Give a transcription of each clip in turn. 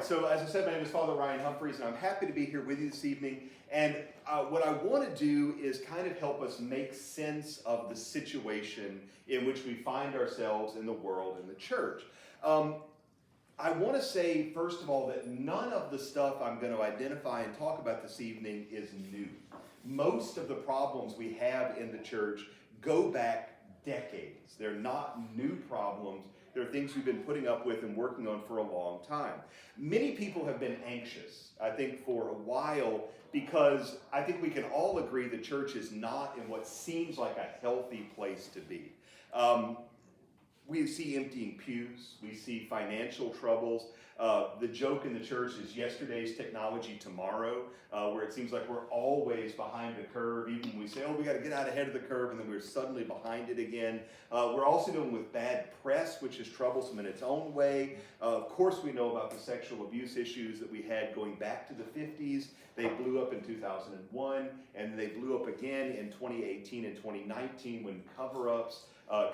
right, so as I said, my name is Father Ryan Humphries, and I'm happy to be here with you this evening. And what I want to do is kind of help us make sense of the situation in which we find ourselves in the world and the church. I want to say, first of all, that none of the stuff I'm going to identify and talk about this evening is new. Most of the problems we have in the church go back decades. They're not new problems. They're things we've been putting up with and working on for a long time. Many people have been anxious, I think, for a while, because I think we can all agree the church is not in what seems like a healthy place to be. We see emptying pews, we see financial troubles. The joke in the church is yesterday's technology tomorrow, where it seems like we're always behind the curve, even when we say, oh, we got to get out ahead of the curve, and then we're suddenly behind it again. We're also dealing with bad press, which is troublesome in its own way. Of course, we know about the sexual abuse issues that we had going back to the 50s. They blew up in 2001, and they blew up again in 2018 and 2019 when cover-ups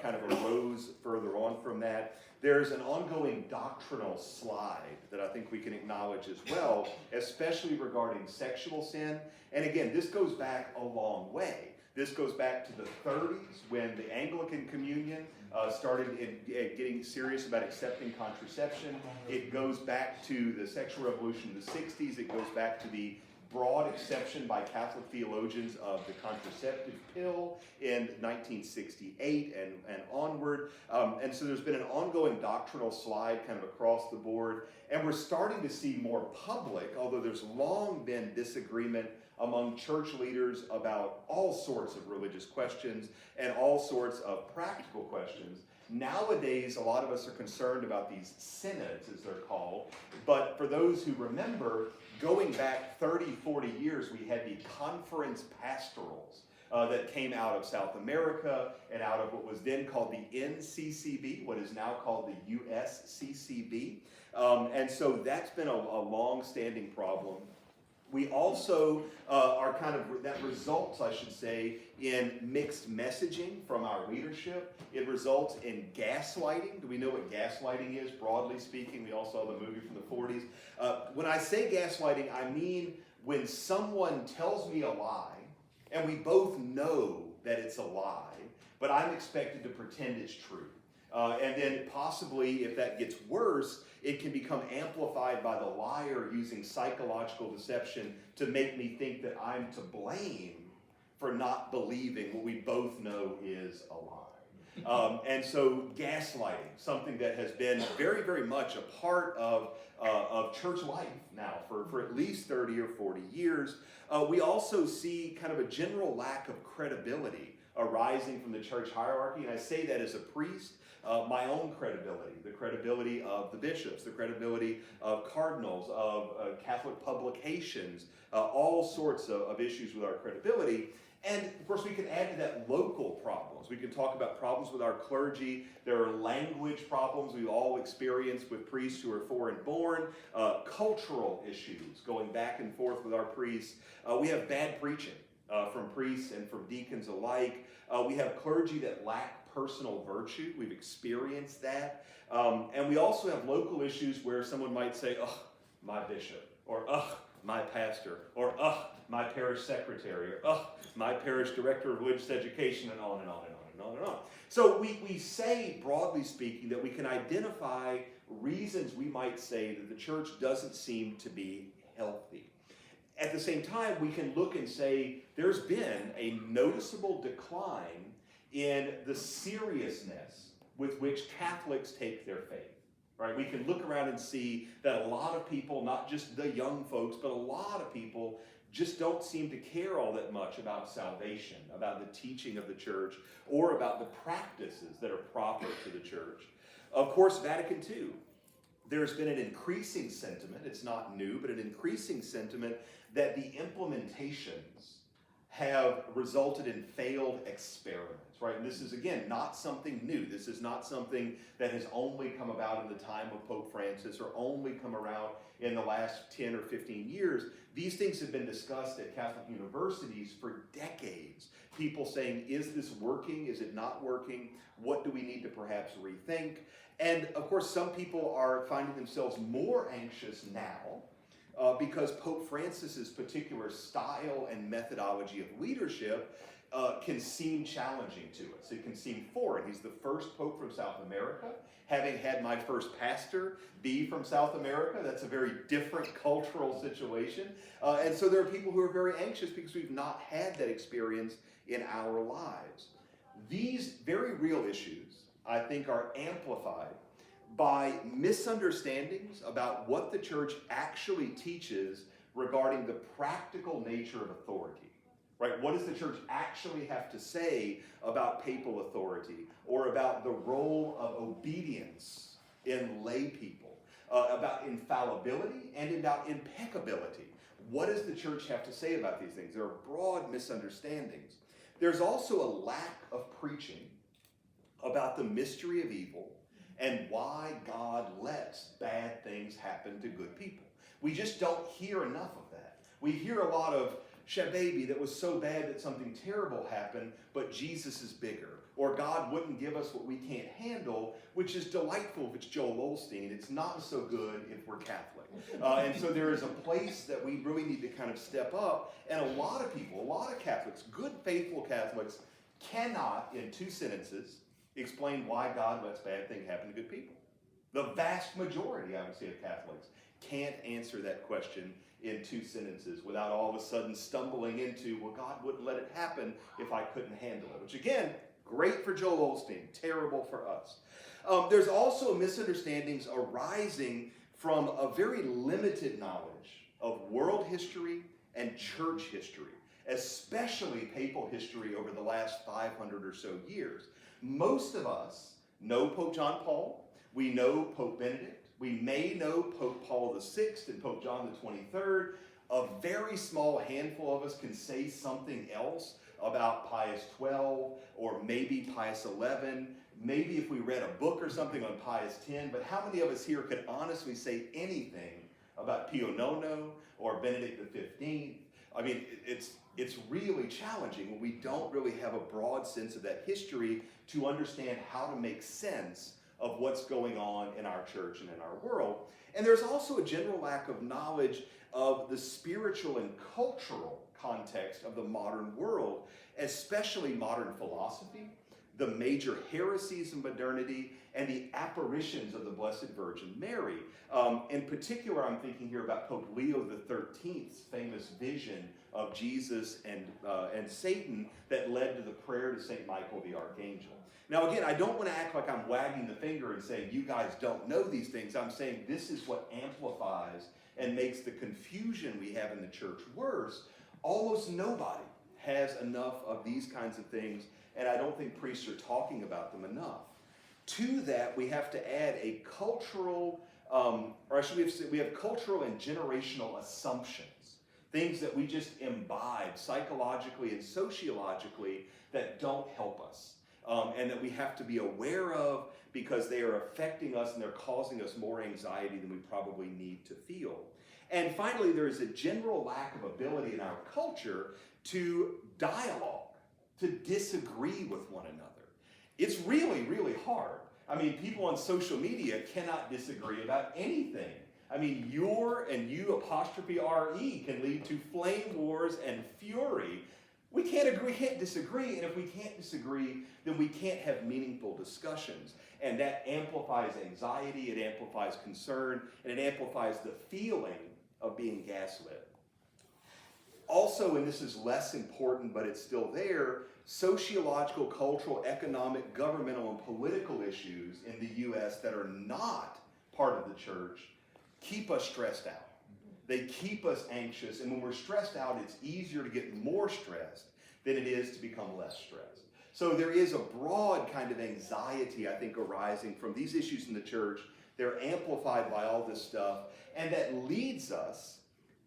kind of arose further on from that. There's an ongoing doctrinal slide that I think we can acknowledge as well, especially regarding sexual sin. And again, this goes back a long way. This goes back to the 30s when the Anglican Communion started getting serious about accepting contraception. It goes back to the sexual revolution in the 60s. It goes back to the broad acception by Catholic theologians of the contraceptive pill in 1968 and onward. And so there's been an ongoing doctrinal slide kind of across the board. And we're starting to see more public, although there's long been disagreement among church leaders about all sorts of religious questions and all sorts of practical questions. Nowadays, a lot of us are concerned about these synods, as they're called. But for those who remember, going back 30, 40 years, we had the conference pastorals that came out of South America and out of what was then called the NCCB, what is now called the USCCB. And so that's been a long-standing problem. We also are kind of, that results, I should say, in mixed messaging from our leadership. It results in gaslighting. Do we know what gaslighting is, broadly speaking? We all saw the movie from the 40s. When I say gaslighting, I mean when someone tells me a lie, and we both know that it's a lie, but I'm expected to pretend it's true. And then possibly, if that gets worse, it can become amplified by the liar using psychological deception to make me think that I'm to blame for not believing what we both know is a lie. And so gaslighting, something that has been very, very much a part of church life now for at least 30 or 40 years. We also see kind of a general lack of credibility arising from the church hierarchy, and I say that as a priest. My own credibility, the credibility of the bishops, the credibility of cardinals, of Catholic publications, all sorts of issues with our credibility. And of course, we can add to that local problems. We can talk about problems with our clergy. There are language problems we all experience with priests who are foreign born, cultural issues going back and forth with our priests. We have bad preaching from priests and from deacons alike. We have clergy that lack personal virtue. We've experienced that. And we also have local issues where someone might say, oh, my bishop, or oh, my pastor, or oh, my parish secretary, or oh, my parish director of religious education, and on and on and on and on and on. So we say, broadly speaking, that we can identify reasons we might say that the church doesn't seem to be healthy. At the same time, we can look and say there's been a noticeable decline in the seriousness with which Catholics take their faith. Right? We can look around and see that a lot of people, not just the young folks, but a lot of people just don't seem to care all that much about salvation, about the teaching of the church, or about the practices that are proper to the church. Of course, Vatican II. There's been an increasing sentiment, it's not new, but an increasing sentiment that the implementations have resulted in failed experiments, right? And this is, again, not something new. This is not something that has only come about in the time of Pope Francis or only come around in the last 10 or 15 years. These things have been discussed at Catholic universities for decades. People saying, is this working? Is it not working? What do we need to perhaps rethink? And of course, some people are finding themselves more anxious now because Pope Francis's particular style and methodology of leadership can seem challenging to us. It can seem foreign. He's the first Pope from South America. Having had my first pastor be from South America, that's a very different cultural situation. And so there are people who are very anxious because we've not had that experience in our lives. These very real issues, I think, are amplified by misunderstandings about what the church actually teaches regarding the practical nature of authority, right? What does the church actually have to say about papal authority or about the role of obedience in lay people, about infallibility and about impeccability? What does the church have to say about these things? There are broad misunderstandings. There's also a lack of preaching about the mystery of evil and why God lets bad things happen to good people. We just don't hear enough of that. We hear a lot of, "Shababy, that was so bad that something terrible happened, but Jesus is bigger." Or God wouldn't give us what we can't handle, which is delightful if it's Joel Osteen. It's not so good if we're Catholic. And so there is a place that we really need to kind of step up. And a lot of people, a lot of Catholics, good, faithful Catholics, cannot, in 2 sentences, explain why God lets bad things happen to good people. The vast majority, I would say, of Catholics can't answer that question in 2 sentences without all of a sudden stumbling into, well, God wouldn't let it happen if I couldn't handle it. Which, again, great for Joel Osteen, terrible for us. There's also misunderstandings arising from a very limited knowledge of world history and church history, especially papal history over the last 500 or so years. Most of us know Pope John Paul. We know Pope Benedict. We may know Pope Paul VI and Pope John the 23rd. A very small handful of us can say something else about Pius XII or maybe Pius XI. Maybe if we read a book or something on Pius X. But how many of us here could honestly say anything about Pio IX or Benedict XV? I mean, it's really challenging when we don't really have a broad sense of that history to understand how to make sense of what's going on in our church and in our world. And there's also a general lack of knowledge of the spiritual and cultural context of the modern world, especially modern philosophy, the major heresies of modernity, and the apparitions of the Blessed Virgin Mary. In particular, I'm thinking here about Pope Leo XIII's famous vision of Jesus and Satan that led to the prayer to St. Michael the Archangel. Now again, I don't want to act like I'm wagging the finger and saying you guys don't know these things. I'm saying this is what amplifies and makes the confusion we have in the church worse. Almost nobody has enough of these kinds of things, and I don't think priests are talking about them enough. To that, we have to add a cultural, we have cultural and generational assumptions, things that we just imbibe psychologically and sociologically that don't help us, and that we have to be aware of because they are affecting us and they're causing us more anxiety than we probably need to feel. And finally, there is a general lack of ability in our culture to dialogue, to disagree with one another. It's really, really hard. I mean, people on social media cannot disagree about anything. I mean, your and you apostrophe RE can lead to flame wars and fury. We can't agree, can't disagree, and if we can't disagree, then we can't have meaningful discussions. And that amplifies anxiety, it amplifies concern, and it amplifies the feeling of being gaslit. Also, and this is less important, but it's still there, sociological, cultural, economic, governmental, and political issues in the U.S. that are not part of the church keep us stressed out. They keep us anxious, and when we're stressed out, it's easier to get more stressed than it is to become less stressed. So there is a broad kind of anxiety, I think, arising from these issues in the church. They're amplified by all this stuff, and that leads us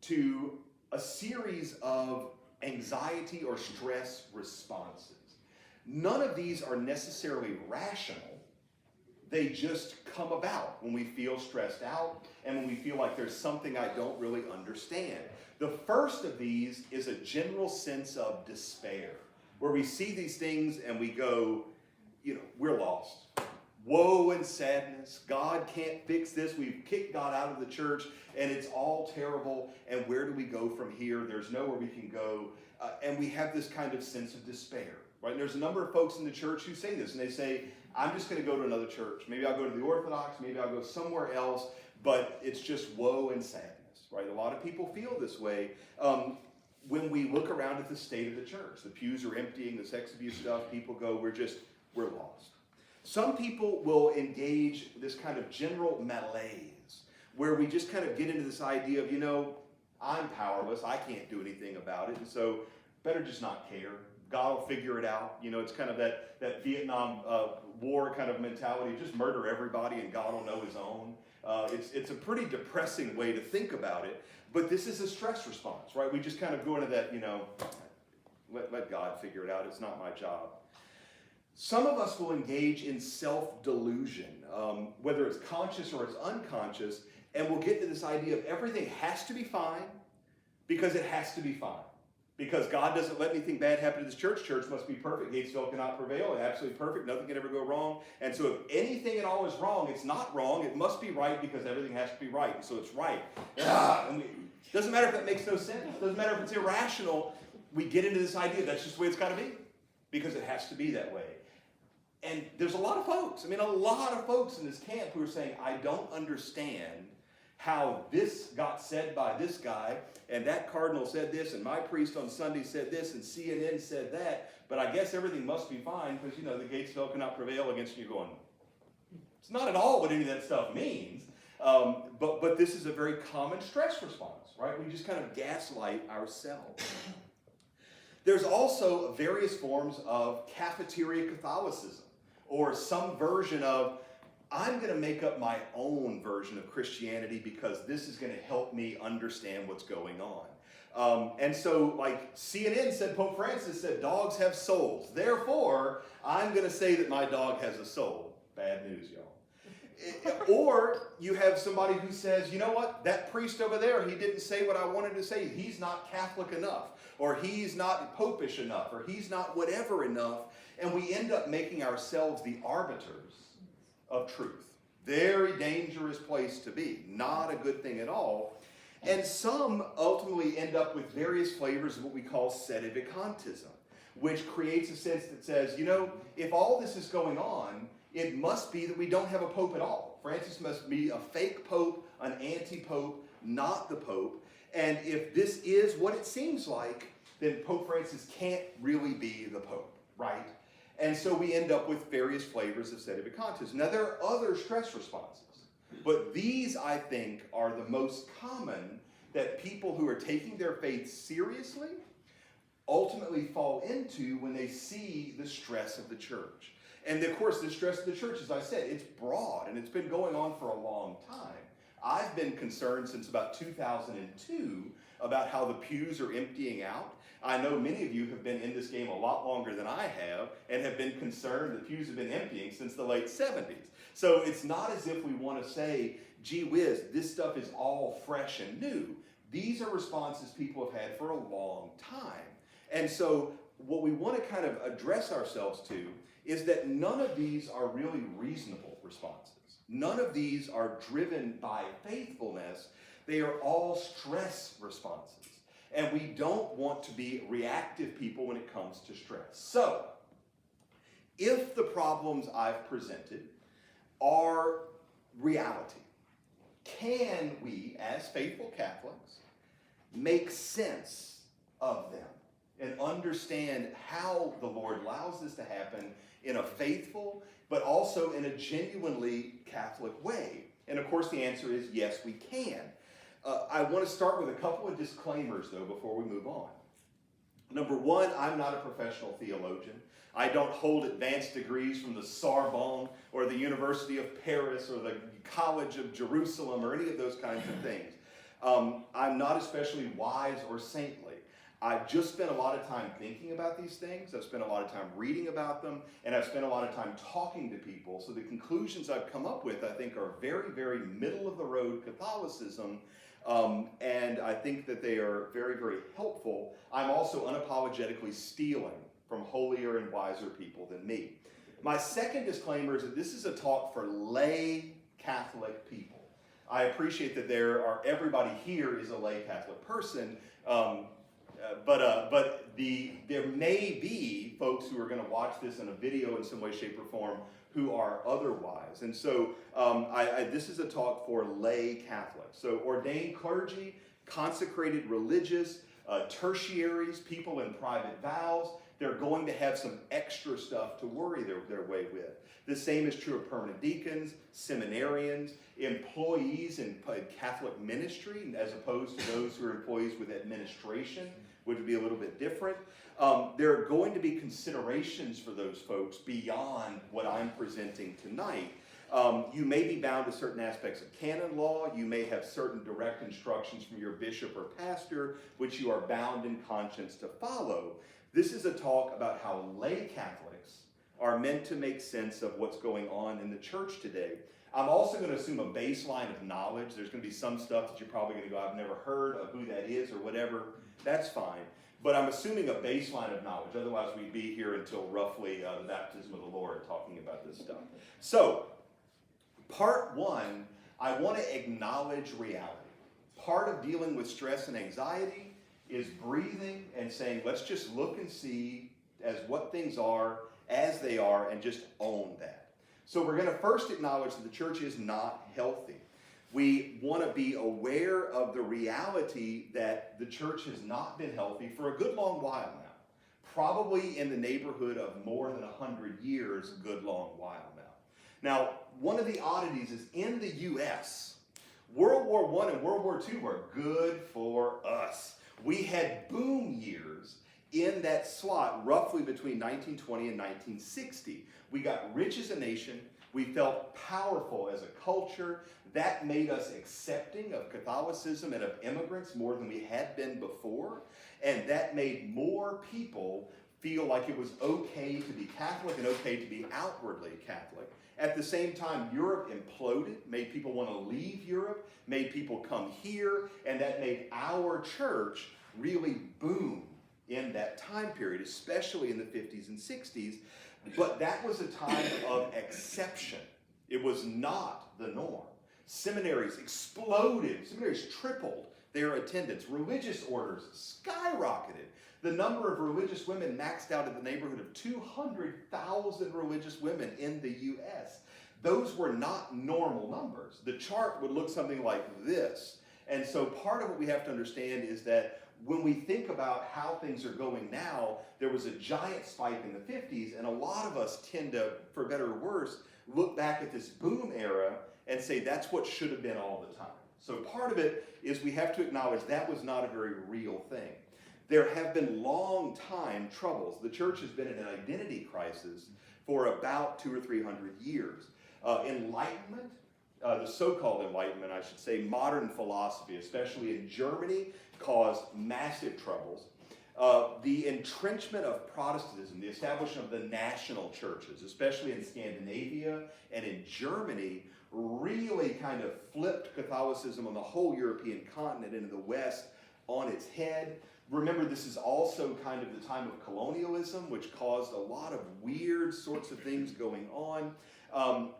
to a series of anxiety or stress responses. None of these are necessarily rational. They just come about when we feel stressed out and when we feel like there's something I don't really understand. The first of these is a general sense of despair, where we see these things and we go, we're lost. Woe and sadness. God can't fix this. We've kicked God out of the church and it's all terrible. And where do we go from here? There's nowhere we can go. And we have this kind of sense of despair, right? And there's a number of folks in the church who say this, and they say, I'm just going to go to another church. Maybe I'll go to the Orthodox. Maybe I'll go somewhere else. But it's just woe and sadness, right? A lot of people feel this way when we look around at the state of the church. The pews are emptying, the sex abuse stuff. People go, we're lost. Some people will engage this kind of general malaise, where we just kind of get into this idea of, I'm powerless. I can't do anything about it. And so better just not care. God will figure it out. It's kind of that Vietnam War kind of mentality. Just murder everybody and God will know his own. It's a pretty depressing way to think about it. But this is a stress response, right? We just kind of go into that, let God figure it out. It's not my job. Some of us will engage in self-delusion, whether it's conscious or it's unconscious, and we'll get to this idea of everything has to be fine because it has to be fine. Because God doesn't let anything bad happen to this church. Church must be perfect. Gatesville cannot prevail. It's absolutely perfect. Nothing can ever go wrong. And so if anything at all is wrong, it's not wrong. It must be right because everything has to be right. And so it's right. Doesn't matter if that makes no sense. Doesn't matter if it's irrational. We get into this idea that's just the way it's got to be because it has to be that way. And there's a lot of folks in this camp who are saying, I don't understand how this got said by this guy, and that cardinal said this, and my priest on Sunday said this, and CNN said that, but I guess everything must be fine because, the Gatesville cannot prevail against you going, it's not at all what any of that stuff means, but this is a very common stress response, right? We just kind of gaslight ourselves. There's also various forms of cafeteria Catholicism, or some version of, I'm going to make up my own version of Christianity because this is going to help me understand what's going on. And so, like CNN said, Pope Francis said, dogs have souls. Therefore, I'm going to say that my dog has a soul. Bad news, y'all. Or you have somebody who says, you know what, that priest over there, he didn't say what I wanted to say. He's not Catholic enough, or he's not popish enough, or he's not whatever enough. And we end up making ourselves the arbiters of truth. Very dangerous place to be. Not a good thing at all. And some ultimately end up with various flavors of what we call sedevacantism, which creates a sense that says, if all this is going on, it must be that we don't have a pope at all. Francis must be a fake pope, an anti-pope, not the pope. And if this is what it seems like, then Pope Francis can't really be the pope, right? And so we end up with various flavors of sedevacantism. Now, there are other stress responses, but these, I think, are the most common that people who are taking their faith seriously ultimately fall into when they see the stress of the church. And, of course, the stress of the church, as I said, it's broad, and it's been going on for a long time. I've been concerned since about 2002 about how the pews are emptying out. I know many of you have been in this game a lot longer than I have and have been concerned that pews have been emptying since the late 70s. So it's not as if we want to say, gee whiz, this stuff is all fresh and new. These are responses people have had for a long time. And so what we want to kind of address ourselves to is that none of these are really reasonable responses. None of these are driven by faithfulness. They are all stress responses. And we don't want to be reactive people when it comes to stress. So, if the problems I've presented are reality, can we, as faithful Catholics, make sense of them and understand how the Lord allows this to happen in a faithful, but also in a genuinely Catholic way? And of course the answer is yes, we can. I want to start with a couple of disclaimers, though, before we move on. Number one, I'm not a professional theologian. I don't hold advanced degrees from the Sorbonne or the University of Paris or the College of Jerusalem or any of those kinds of things. I'm not especially wise or saintly. I've just spent a lot of time thinking about these things. I've spent a lot of time reading about them, and I've spent a lot of time talking to people. So the conclusions I've come up with, I think, are very, very middle-of-the-road Catholicism, and I think that they are very, very helpful. I'm also unapologetically stealing from holier and wiser people than me. My second disclaimer is that this is a talk for lay Catholic people. I appreciate that everybody here is a lay Catholic person, but there may be folks who are going to watch this in a video in some way, shape, or form who are otherwise. And so this is a talk for lay Catholics. So ordained clergy, consecrated religious, tertiaries, people in private vows, they're going to have some extra stuff to worry their way with. The same is true of permanent deacons, seminarians, employees in Catholic ministry, as opposed to those who are employees with administration, which would be a little bit different. There are going to be considerations for those folks beyond what I'm presenting tonight. You may be bound to certain aspects of canon law. You may have certain direct instructions from your bishop or pastor, which you are bound in conscience to follow. This is a talk about how lay Catholics are meant to make sense of what's going on in the church today. I'm also going to assume a baseline of knowledge. There's going to be some stuff that you're probably going to go, I've never heard of who that is or whatever. That's fine. But I'm assuming a baseline of knowledge. Otherwise, we'd be here until roughly the baptism of the Lord talking about this stuff. So, part one, I want to acknowledge reality. Part of dealing with stress and anxiety is breathing and saying, let's just look and see as what things are, as they are, and just own that. So we're going to first acknowledge that the church is not healthy. We want to be aware of the reality that the church has not been healthy for a good long while now. Probably in the neighborhood of more than 100 years, a good long while now. Now, one of the oddities is in the U.S., World War I and World War II were good for us. We had boom years in that slot roughly between 1920 and 1960. We got rich as a nation. We felt powerful as a culture. That made us accepting of Catholicism and of immigrants more than we had been before. And that made more people feel like it was okay to be Catholic and okay to be outwardly Catholic. At the same time, Europe imploded, made people want to leave Europe, made people come here, and that made our church really boom in that time period, especially in the 50s and 60s. But that was a time of exception. It was not the norm. Seminaries exploded. Seminaries tripled their attendance. Religious orders skyrocketed. The number of religious women maxed out in the neighborhood of 200,000 religious women in the U.S. Those were not normal numbers. The chart would look something like this. And so part of what we have to understand is that when we think about how things are going now, there was a giant spike in the 50s, and a lot of us tend to, for better or worse, look back at this boom era and say that's what should have been all the time. So part of it is we have to acknowledge that was not a very real thing. There have been long time troubles. The church has been in an identity crisis for about 200 or 300 years. Enlightenment, the so-called Enlightenment, I should say, modern philosophy, especially in Germany, caused massive troubles. The entrenchment of Protestantism, the establishment of the national churches, especially in Scandinavia and in Germany, really kind of flipped Catholicism on the whole European continent into the West on its head. Remember, this is also kind of the time of colonialism, which caused a lot of weird sorts of things going on.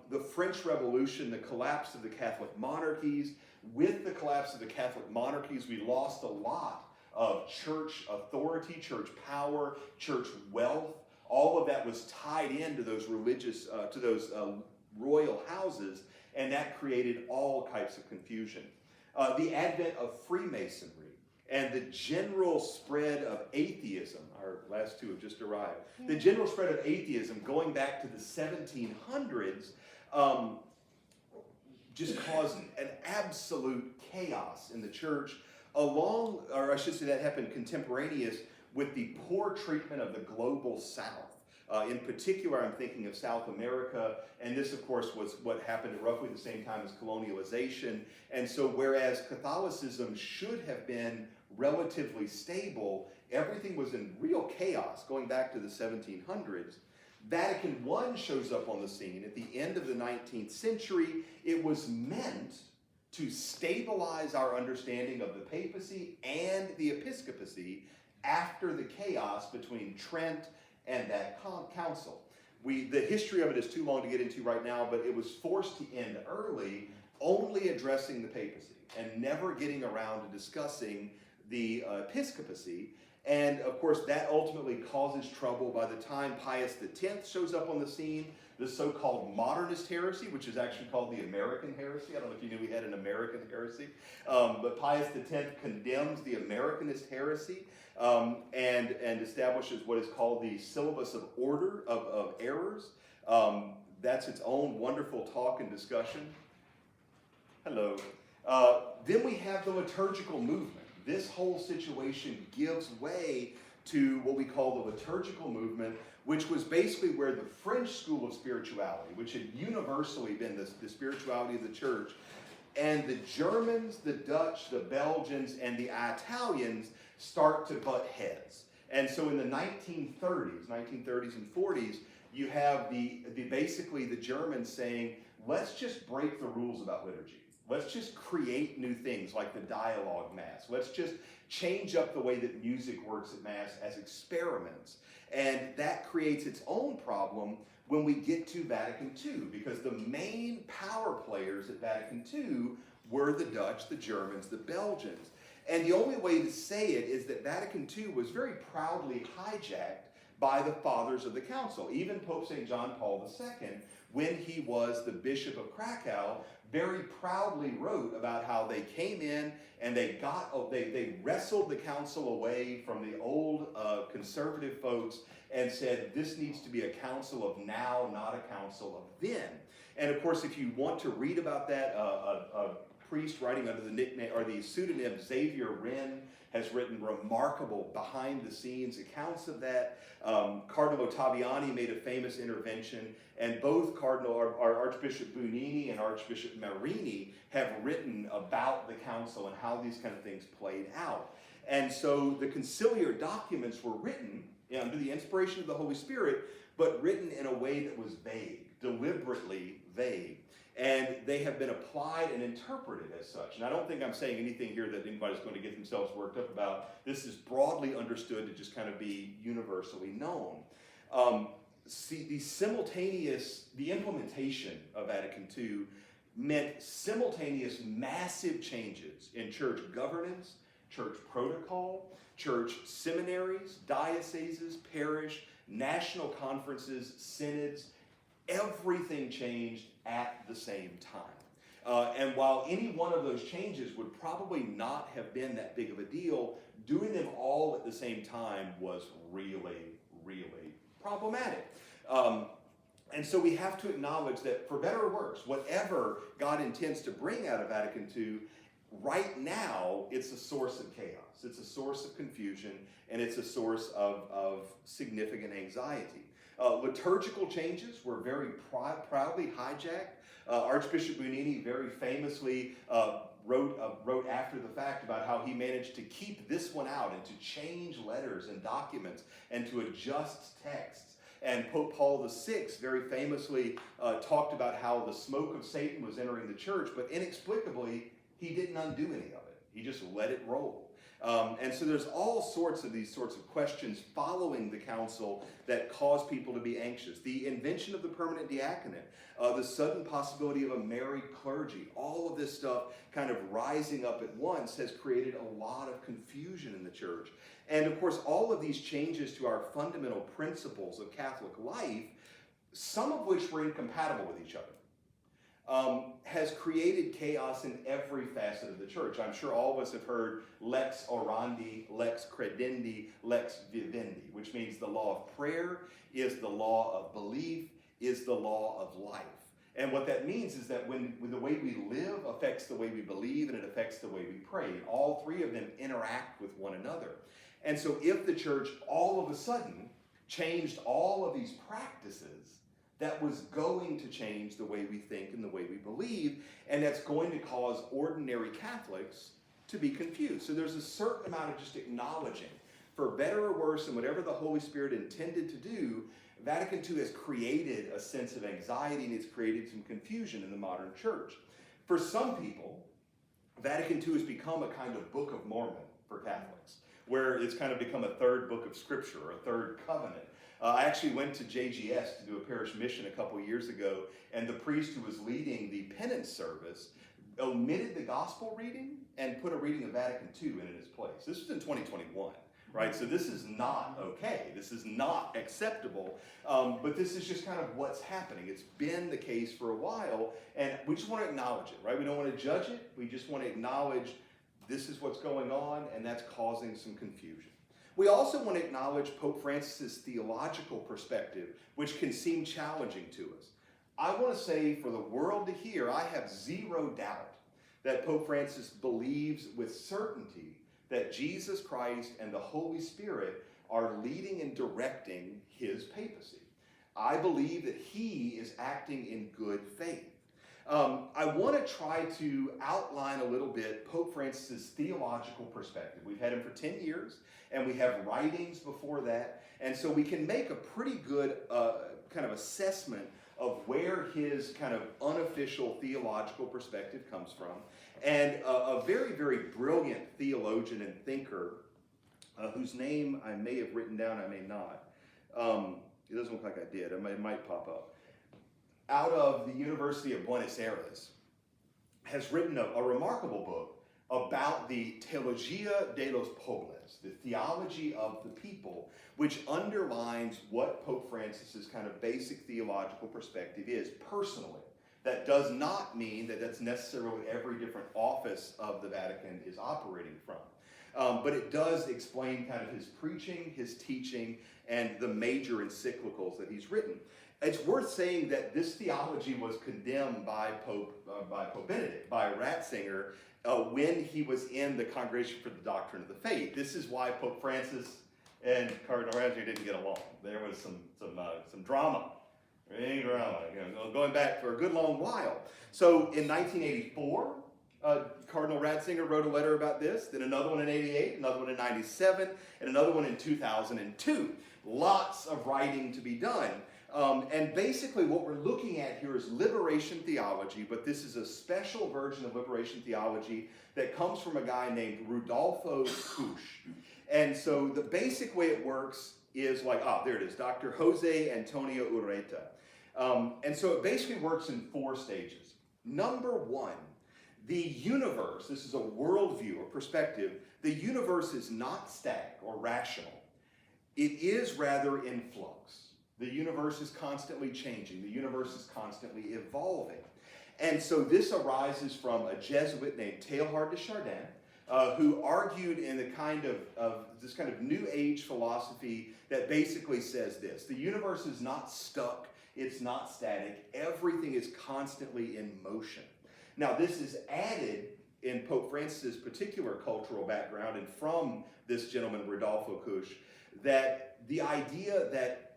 The French Revolution, the collapse of the Catholic monarchies. With the collapse of the Catholic monarchies, we lost a lot of church authority, church power, church wealth. All of that was tied into those religious, to those royal houses, and that created all types of confusion. The advent of Freemasonry and the general spread of atheism, our last two have just arrived, the general spread of atheism going back to the 1700s just caused an absolute chaos in the church, along, or I should say that happened contemporaneous with the poor treatment of the global South. In particular, I'm thinking of South America, and this, of course, was what happened at roughly the same time as colonialization. And so whereas Catholicism should have been relatively stable, everything was in real chaos going back to the 1700s, Vatican I shows up on the scene at the end of the 19th century. It was meant to stabilize our understanding of the papacy and the episcopacy after the chaos between Trent and that council. The history of it is too long to get into right now, but it was forced to end early, only addressing the papacy and never getting around to discussing the episcopacy. And of course, that ultimately causes trouble by the time Pius X shows up on the scene, the so-called modernist heresy, which is actually called the American heresy. I don't know if you knew we had an American heresy, but Pius X condemns the Americanist heresy and establishes what is called the Syllabus of Order of Errors. That's its own wonderful talk and discussion. Hello. Then we have the liturgical movement. This whole situation gives way to what we call the liturgical movement, which was basically where the French school of spirituality, which had universally been the spirituality of the church, and the Germans, the Dutch, the Belgians, and the Italians start to butt heads. And so in the 1930s and 40s, you have basically the Germans saying, let's just break the rules about liturgy. Let's just create new things like the dialogue Mass. Let's just change up the way that music works at Mass as experiments. And that creates its own problem when we get to Vatican II, because the main power players at Vatican II were the Dutch, the Germans, the Belgians. And the only way to say it is that Vatican II was very proudly hijacked by the fathers of the council. Even Pope St. John Paul II, when he was the Bishop of Krakow, very proudly wrote about how they came in and they wrestled the council away from the old conservative folks and said, this needs to be a council of now, not a council of then. And of course, if you want to read about that, a priest writing under the nickname or the pseudonym Xavier Wren has written remarkable behind-the-scenes accounts of that. Cardinal Ottaviani made a famous intervention, and both Archbishop Bunini and Archbishop Marini have written about the council and how these kind of things played out. And so the conciliar documents were written under the inspiration of the Holy Spirit, but written in a way that was vague, deliberately vague. And they have been applied and interpreted as such. And I don't think I'm saying anything here that anybody's going to get themselves worked up about. This is broadly understood to just kind of be universally known. The implementation of Vatican II meant simultaneous massive changes in church governance, church protocol, church seminaries, dioceses, parish, national conferences, synods. Everything changed at the same time. And while any one of those changes would probably not have been that big of a deal, doing them all at the same time was really, really problematic. And so we have to acknowledge that for better or worse, whatever God intends to bring out of Vatican II, right now it's a source of chaos. It's a source of confusion, and it's a source of significant anxiety. Liturgical changes were very proudly hijacked. Archbishop Bunini very famously wrote after the fact about how he managed to keep this one out and to change letters and documents and to adjust texts. And Pope Paul VI very famously talked about how the smoke of Satan was entering the church, but inexplicably, he didn't undo any of it. He just let it roll. And so there's all sorts of these sorts of questions following the council that cause people to be anxious. The invention of the permanent diaconate, the sudden possibility of a married clergy, all of this stuff kind of rising up at once has created a lot of confusion in the church. And of course, all of these changes to our fundamental principles of Catholic life, some of which were incompatible with each other, has created chaos in every facet of the church. I'm sure all of us have heard lex orandi, lex credendi, lex vivendi, which means the law of prayer is the law of belief, is the law of life. And what that means is that when the way we live affects the way we believe, and it affects the way we pray. And all three of them interact with one another. And so if the church all of a sudden changed all of these practices, that was going to change the way we think and the way we believe, and that's going to cause ordinary Catholics to be confused. So there's a certain amount of just acknowledging for better or worse, and whatever the Holy Spirit intended to do, Vatican II has created a sense of anxiety, and it's created some confusion in the modern church. For some people, Vatican II has become a kind of Book of Mormon for Catholics, where it's kind of become a third book of Scripture, or a third covenant. I actually went to JGS to do a parish mission a couple years ago, and the priest who was leading the penance service omitted the gospel reading and put a reading of Vatican II in its place. This was in 2021. Right, so this is not okay. This is not acceptable, but this is just kind of what's happening. It's been the case for a while, and we just want to acknowledge it, right? We don't want to judge it. We just want to acknowledge this is what's going on, and that's causing some confusion. We also want to acknowledge Pope Francis's theological perspective, which can seem challenging to us. I want to say for the world to hear, I have zero doubt that Pope Francis believes with certainty that Jesus Christ and the Holy Spirit are leading and directing his papacy. I believe that he is acting in good faith. I want to try to outline a little bit Pope Francis's theological perspective. We've had him for 10 years, and we have writings before that, and so we can make a pretty good kind of assessment of where his kind of unofficial theological perspective comes from. And a very, very brilliant theologian and thinker, whose name I may have written down, I may not. It doesn't look like I did. It might pop up. Out of the University of Buenos Aires, has written a remarkable book about the Theologia de los Pueblos, the theology of the people, which underlines what Pope Francis's kind of basic theological perspective is personally. That does not mean that that's necessarily every different office of the Vatican is operating from. But it does explain kind of his preaching, his teaching, and the major encyclicals that he's written. It's worth saying that this theology was condemned by Pope Benedict, by Ratzinger, when he was in the Congregation for the Doctrine of the Faith. This is why Pope Francis and Cardinal Ratzinger didn't get along. There was some drama. Going back for a good long while. So in 1984, Cardinal Ratzinger wrote a letter about this, then another one in 88, another one in 97, and another one in 2002. Lots of writing to be done. And basically what we're looking at here is liberation theology, but this is a special version of liberation theology that comes from a guy named Rudolfo Kusch. And so the basic way it works is like, there it is, Dr. Jose Antonio Ureta. And so it basically works in 4 stages. Number 1, the universe, this is a worldview, a perspective, the universe is not static or rational. It is rather in flux. The universe is constantly changing. The universe is constantly evolving. And so this arises from a Jesuit named Teilhard de Chardin, who argued in the kind of this kind of New Age philosophy that basically says this: the universe is not stuck, it's not static, everything is constantly in motion. Now this is added in Pope Francis's particular cultural background and from this gentleman Rudolfo Kusch, that the idea that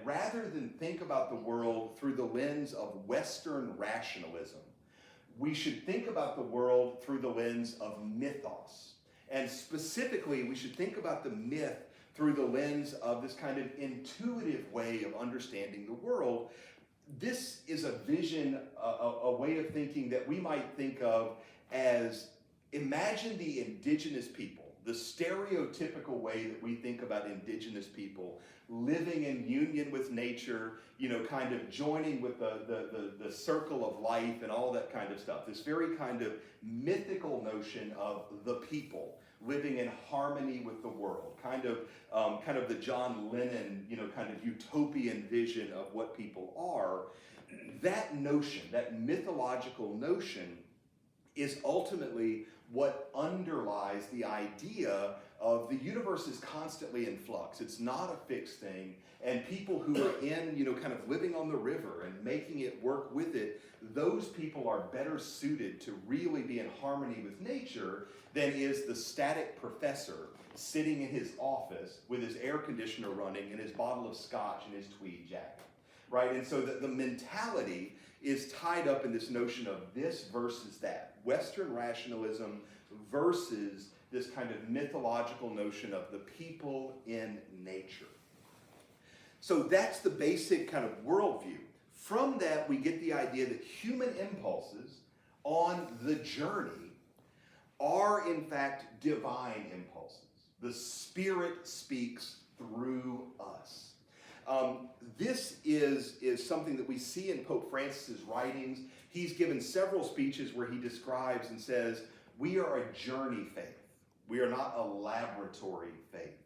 rather than think about the world through the lens of Western rationalism, we should think about the world through the lens of mythos. And specifically, we should think about the myth through the lens of this kind of intuitive way of understanding the world. This is a vision, a way of thinking that we might think of as, imagine the indigenous people, the stereotypical way that we think about indigenous people living in union with nature, kind of joining with the circle of life and all that kind of stuff. This very kind of mythical notion of the people living in harmony with the world, kind of the John Lennon, kind of utopian vision of what people are. That notion, that mythological notion, is ultimately what underlies the idea of the universe is constantly in flux. It's not a fixed thing, and people who are in, kind of living on the river and making it work with it, those people are better suited to really be in harmony with nature than is the static professor sitting in his office with his air conditioner running and his bottle of scotch and his tweed jacket, right? And so the mentality is tied up in this notion of this versus that, Western rationalism versus this kind of mythological notion of the people in nature. So that's the basic kind of worldview. From that, we get the idea that human impulses on the journey are, in fact, divine impulses. The Spirit speaks through us. This is something that we see in Pope Francis's writings. He's given several speeches where he describes and says, we are a journey faith. We are not a laboratory faith.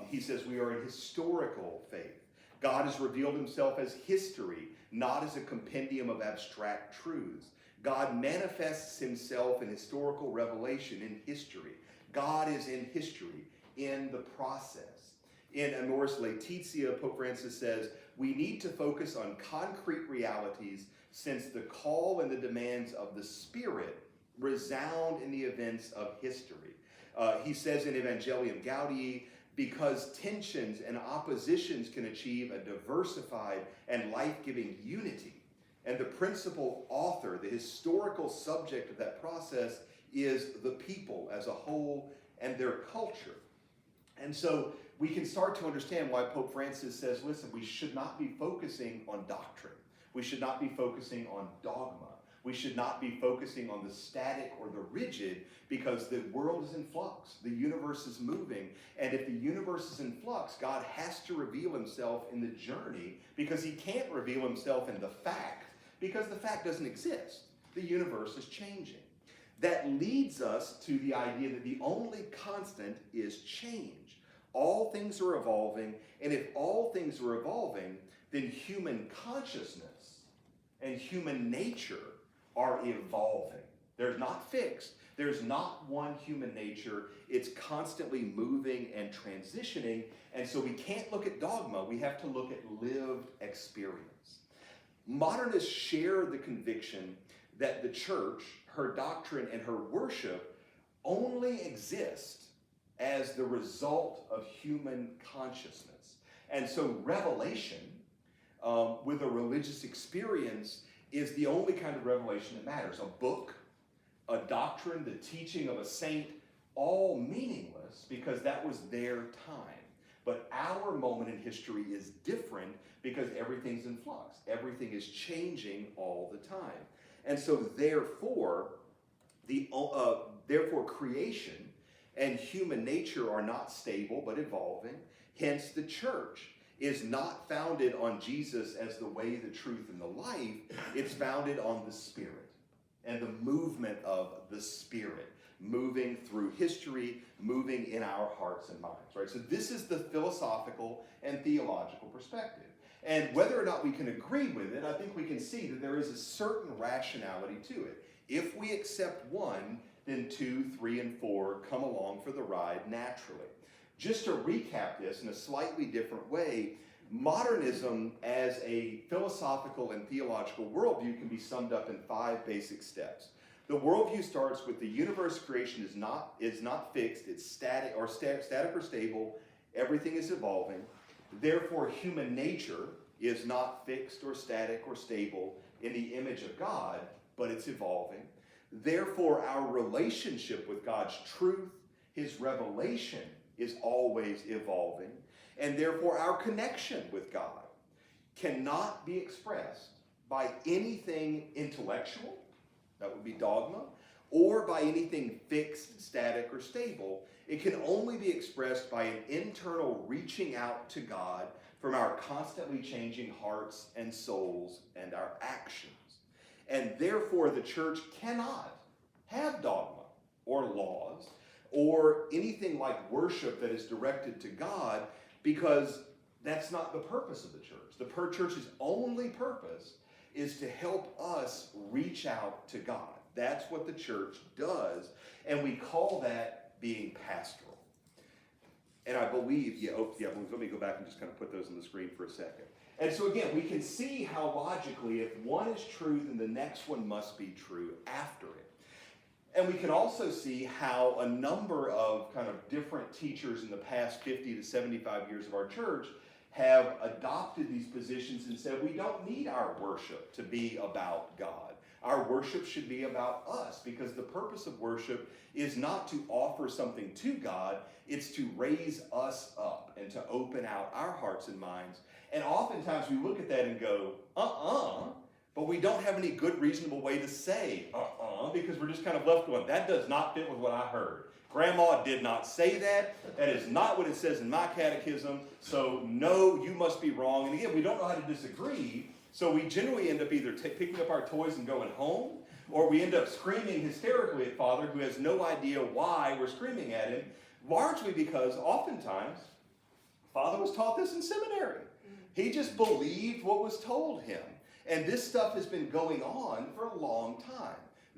He says we are a historical faith. God has revealed himself as history, not as a compendium of abstract truths. God manifests himself in historical revelation in history. God is in history, in the process. In Amoris Laetitia, Pope Francis says, we need to focus on concrete realities since the call and the demands of the Spirit resound in the events of history. He says in Evangelium Gaudium, because tensions and oppositions can achieve a diversified and life-giving unity. And the principal author, the historical subject of that process, is the people as a whole and their culture. And so we can start to understand why Pope Francis says, listen, we should not be focusing on doctrine. We should not be focusing on dogma. We should not be focusing on the static or the rigid, because the world is in flux. The universe is moving. And if the universe is in flux, God has to reveal himself in the journey, because he can't reveal himself in the fact, because the fact doesn't exist. The universe is changing. That leads us to the idea that the only constant is change. All things are evolving, and if all things are evolving, then human consciousness and human nature are evolving. They're not fixed. There's not one human nature. It's constantly moving and transitioning, and so we can't look at dogma. We have to look at lived experience. Modernists share the conviction that the church, her doctrine, and her worship only exist as the result of human consciousness. And so revelation with a religious experience is the only kind of revelation that matters. A book, a doctrine, the teaching of a saint, all meaningless because that was their time. But our moment in history is different because everything's in flux. Everything is changing all the time. And so therefore, creation and human nature are not stable but evolving. Hence, the church is not founded on Jesus as the way, the truth, and the life. It's founded on the Spirit and the movement of the Spirit, moving through history, moving in our hearts and minds, right? So this is the philosophical and theological perspective. And whether or not we can agree with it, I think we can see that there is a certain rationality to it. If we accept one, then 2, 3, and 4 come along for the ride naturally. Just to recap this in a slightly different way, modernism as a philosophical and theological worldview can be summed up in 5 basic steps. The worldview starts with the universe creation is not fixed, it's static or stable, everything is evolving. Therefore, human nature is not fixed or static or stable in the image of God, but it's evolving. Therefore, our relationship with God's truth, his revelation, is always evolving. And therefore, our connection with God cannot be expressed by anything intellectual, that would be dogma, or by anything fixed, static, or stable. It can only be expressed by an internal reaching out to God from our constantly changing hearts and souls and our actions. And therefore, the church cannot have dogma or laws or anything like worship that is directed to God, because that's not the purpose of the church. The church's only purpose is to help us reach out to God. That's what the church does, and we call that being pastoral. And I believe, let me go back and just kind of put those on the screen for a second. And so again, we can see how logically, if one is true, then the next one must be true after it. And we can also see how a number of kind of different teachers in the past 50 to 75 years of our church have adopted these positions and said we don't need our worship to be about God. Our worship should be about us, because the purpose of worship is not to offer something to God, it's to raise us up and to open out our hearts and minds. And oftentimes we look at that and go, but we don't have any good reasonable way to say because we're just kind of left going, that does not fit with what I heard. Grandma did not say that. That is not what it says in my catechism. So no, you must be wrong. And again, we don't know how to disagree. So we generally end up either picking up our toys and going home, or we end up screaming hysterically at Father who has no idea why we're screaming at him, largely because oftentimes Father was taught this in seminary. He just believed what was told him. And this stuff has been going on for a long time.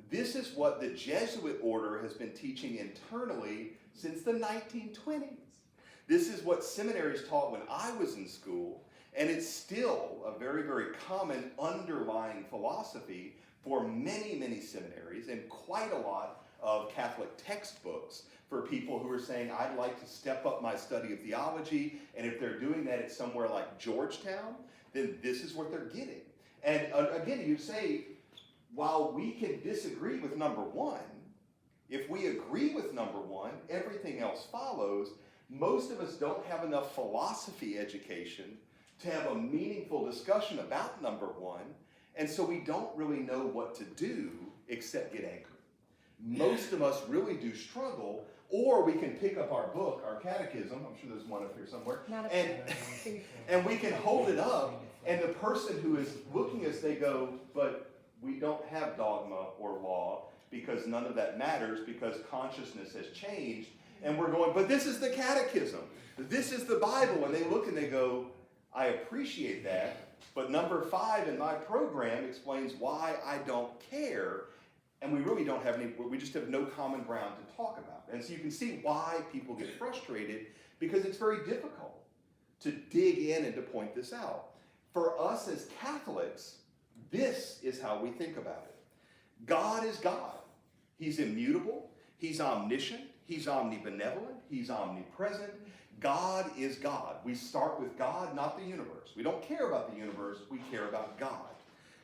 This is what the Jesuit order has been teaching internally since the 1920s. This is what seminaries taught when I was in school, and it's still a very, very common underlying philosophy for many, many seminaries and quite a lot of Catholic textbooks for people who are saying, I'd like to step up my study of theology, and if they're doing that at somewhere like Georgetown, then this is what they're getting. And again, you say, while we can disagree with number one, if we agree with number one, everything else follows. Most of us don't have enough philosophy education to have a meaningful discussion about number one, and so we don't really know what to do except get angry. Most of us really do struggle, or we can pick up our book, our catechism, I'm sure there's one up here somewhere, and we can hold it up, and the person who is looking at us, they go, but we don't have dogma or law, because none of that matters, because consciousness has changed, and we're going, but this is the catechism, this is the Bible, and they look and they go, I appreciate that, but number 5 in my program explains why I don't care, and we really don't have any, we just have no common ground to talk about. And so you can see why people get frustrated, because it's very difficult to dig in and to point this out. For us as Catholics, this is how we think about it. God is God. He's immutable. He's omniscient. He's omnibenevolent. He's omnipresent. God is God. We start with God, not the universe. We don't care about the universe. We care about God.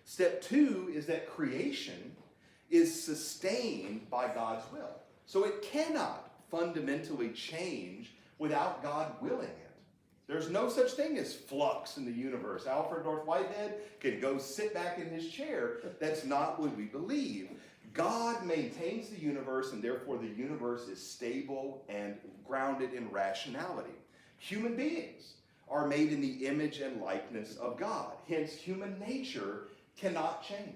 Step 2 is that creation is sustained by God's will. So it cannot fundamentally change without God willing it. There's no such thing as flux in the universe. Alfred North Whitehead can go sit back in his chair. That's not what we believe. God maintains the universe, and therefore the universe is stable and grounded in rationality. Human beings are made in the image and likeness of God. Hence, human nature cannot change.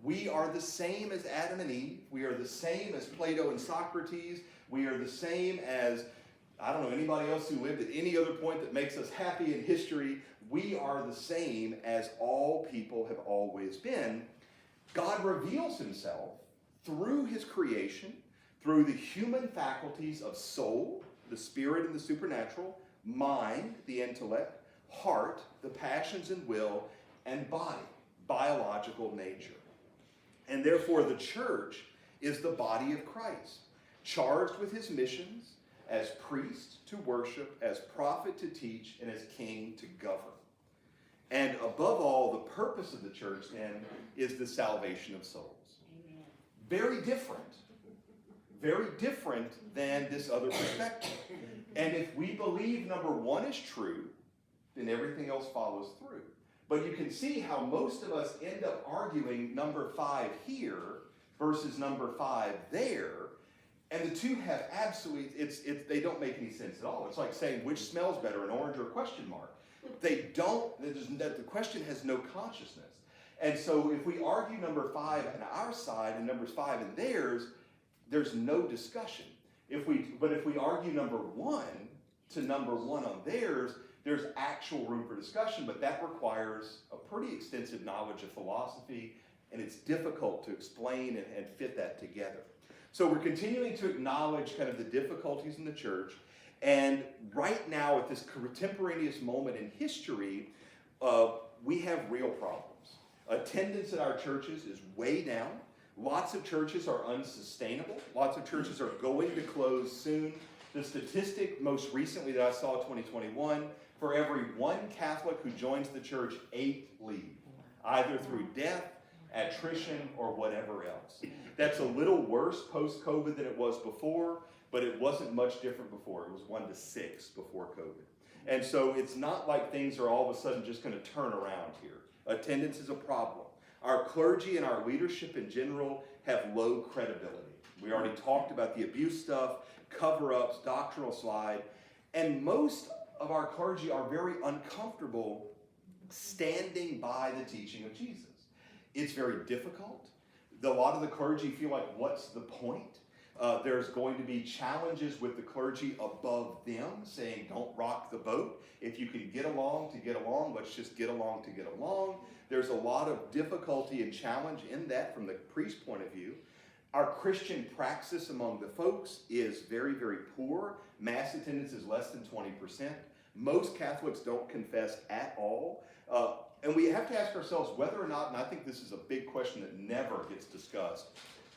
We are the same as Adam and Eve. We are the same as Plato and Socrates. We are the same as, I don't know, anybody else who lived at any other point that makes us happy in history. We are the same as all people have always been. God reveals himself through his creation, through the human faculties of soul, the spirit and the supernatural, mind, the intellect, heart, the passions and will, and body, biological nature. And therefore the church is the body of Christ, charged with his missions as priest to worship, as prophet to teach, and as king to govern. And above all, the purpose of the church then is the salvation of souls. Amen. Very different than this other perspective. And if we believe number 1 is true, then everything else follows through. But you can see how most of us end up arguing number 5 here versus number 5 there, and the two have absolutely, they don't make any sense at all. It's like saying which smells better, an orange or a question mark. They don't, the question has no consciousness. And so if we argue number 5 on our side and numbers 5 in theirs, there's no discussion. But if we argue number 1 to number 1 on theirs, there's actual room for discussion, but that requires a pretty extensive knowledge of philosophy, and it's difficult to explain and fit that together. So we're continuing to acknowledge kind of the difficulties in the church, and right now at this contemporaneous moment in history, we have real problems. Attendance at our churches is way down. Lots of churches are unsustainable. Lots of churches are going to close soon. The statistic most recently that I saw, 2021, For every one Catholic who joins the church, 8 leave, either through death, attrition, or whatever else. That's a little worse post-COVID than it was before, but it wasn't much different before. It was 1 to 6 before COVID. And so it's not like things are all of a sudden just going to turn around here. Attendance is a problem. Our clergy and our leadership in general have low credibility. We already talked about the abuse stuff, cover-ups, doctrinal slide, and most of our clergy are very uncomfortable standing by the teaching of Jesus. It's very difficult. A lot of the clergy feel like, what's the point? There's going to be challenges with the clergy above them saying, don't rock the boat. If you can get along to get along, let's just get along to get along. There's a lot of difficulty and challenge in that from the priest's point of view. Our Christian praxis among the folks is very, very poor. Mass attendance is less than 20%. Most Catholics don't confess at all. And we have to ask ourselves whether or not, and I think this is a big question that never gets discussed,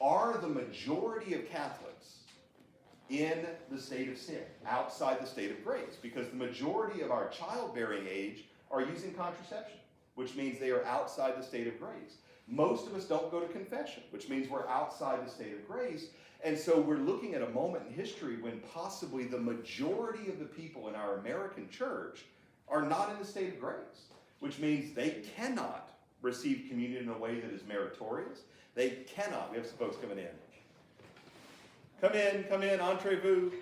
are the majority of Catholics in the state of sin, outside the state of grace? Because the majority of our childbearing age are using contraception, which means they are outside the state of grace. Most of us don't go to confession, which means we're outside the state of grace. And so we're looking at a moment in history when possibly the majority of the people in our American church are not in the state of grace, which means they cannot receive communion in a way that is meritorious. They cannot. We have some folks coming in. Come in, entrez-vous.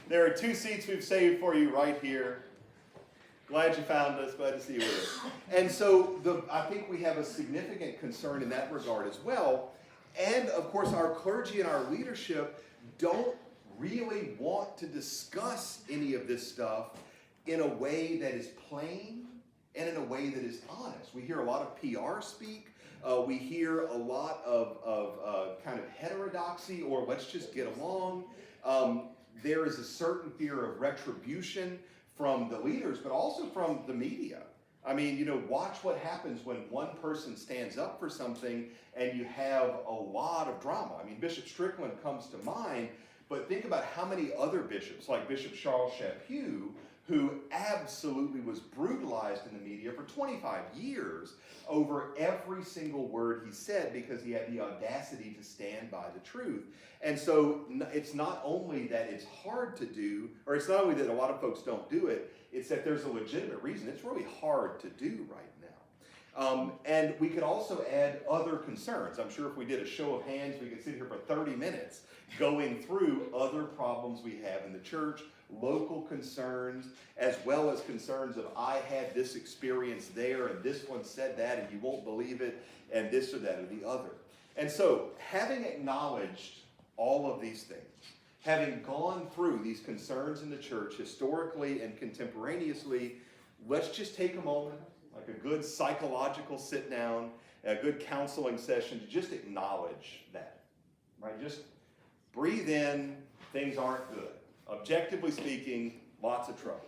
There are 2 seats we've saved for you right here. Glad you found us. Glad to see you with us. And so I think we have a significant concern in that regard as well. And of course, our clergy and our leadership don't really want to discuss any of this stuff in a way that is plain and in a way that is honest. We hear a lot of PR speak. We hear a lot of kind of heterodoxy or let's just get along. There is a certain fear of retribution from the leaders, but also from the media. I mean, watch what happens when one person stands up for something and you have a lot of drama. I mean, Bishop Strickland comes to mind, but think about how many other bishops, like Bishop Charles Chaput, who absolutely was brutalized in the media for 25 years over every single word he said because he had the audacity to stand by the truth. And so it's not only that it's hard to do, or it's not only that a lot of folks don't do it, it's that there's a legitimate reason. It's really hard to do right now. And we could also add other concerns. I'm sure if we did a show of hands, we could sit here for 30 minutes going through other problems we have in the church, local concerns, as well as concerns of I had this experience there and this one said that and you won't believe it and this or that or the other. And so having acknowledged all of these things, having gone through these concerns in the church historically and contemporaneously, let's just take a moment, like a good psychological sit down, a good counseling session to just acknowledge that, right? Just breathe in, things aren't good. Objectively speaking, lots of trouble.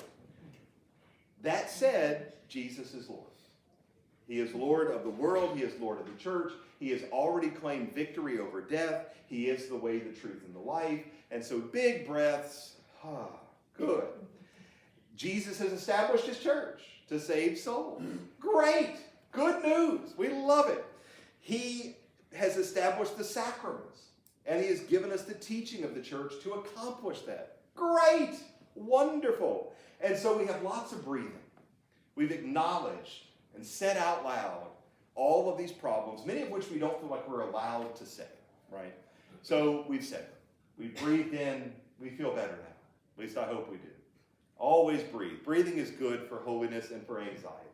That said, Jesus is Lord. He is Lord of the world. He is Lord of the church. He has already claimed victory over death. He is the way, the truth, and the life. And so big breaths, good. Jesus has established his church to save souls. Great. Good news. We love it. He has established the sacraments, and he has given us the teaching of the church to accomplish that. Great. Wonderful. And so we have lots of breathing. We've acknowledged and said out loud all of these problems, many of which we don't feel like we're allowed to say, right? So we've said them. We've breathed in. We feel better now. At least I hope we do. Always breathe. Breathing is good for holiness and for anxiety.